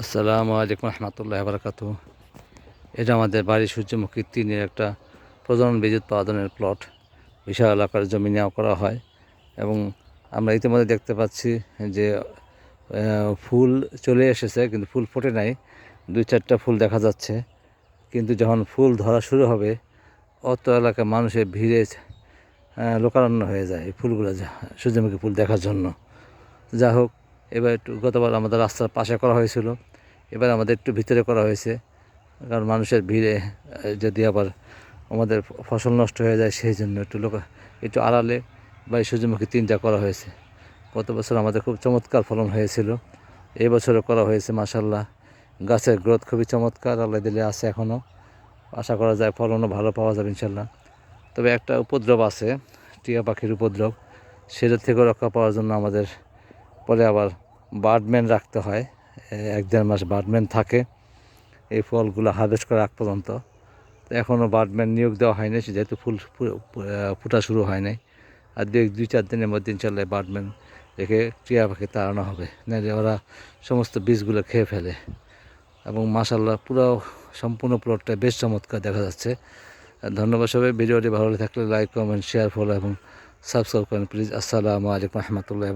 আসসালামু আলাইকুম রহমতুল্লাহ বারকাতু। এটা আমাদের বাড়ির সূর্যমুখী 3-এর একটা প্রজনন বীজ উৎপাদনের প্লট। বিশাল আকার জমি নেওয়া করা হয় এবং আমরা ইতিমধ্যে দেখতে পাচ্ছি যে ফুল চলে এসেছে, কিন্তু ফুল ফোটে নাই। 2-4টা ফুল দেখা যাচ্ছে, কিন্তু যখন ফুল ধরা শুরু হবে অত এলাকায় মানুষের ভিড়ে লোকারণ্য হয়ে যায় এই ফুলগুলো, সূর্যমুখী ফুল দেখার জন্য। যা হোক, এবার একটু গতবার আমাদের রাস্তার পাশে করা হয়েছিল, এবার আমাদের একটু ভিতরে করা হয়েছে, কারণ মানুষের ভিড়ে যদি আবার আমাদের ফসল নষ্ট হয়ে যায় সেই জন্য একটু আড়ালে বা সূর্যমুখী 3টা করা হয়েছে। গত বছর আমাদের খুব চমৎকার ফলন হয়েছিল, এই বছরও করা হয়েছে। মাশাআল্লাহ, গাছের গ্রোথ খুবই চমৎকার, আল্লাহ দিলে আছে এখনও। আশা করা যায় ফলনও ভালো পাওয়া যাবে ইনশাল্লাহ। তবে একটা উপদ্রব আছে, টিয়া পাখির উপদ্রব, সেটা থেকে রক্ষা পাওয়ার জন্য আমাদের পরে আবার বার্ডম্যান রাখতে হয়। 1-1.5 মাস বার্ডম্যান থাকে এই ফলগুলো হারভেস্ট করার আগ পর্যন্ত। তো এখনও বার্ডম্যান নিয়োগ দেওয়া হয়নি, যেহেতু ফুল ফোটা শুরু হয় নাই। আর 2-4 দিনের মধ্যে ইনশাল্লাহ বার্ডম্যান রেখে টিয়া পাখি তাড়ানো হবে, নাহলে ওরা সমস্ত বীজগুলো খেয়ে ফেলে। এবং মাশাআল্লাহ পুরো সম্পূর্ণ প্লটটা বেশ চমৎকার দেখা যাচ্ছে। ধন্যবাদ সবাই। ভিডিওটি ভালো থাকলে লাইক, কমেন্ট, শেয়ার, ফলো এবং সাবস্ক্রাইব করেন প্লিজ। আসসালামু আলাইকুম রহমতুল্লাহ।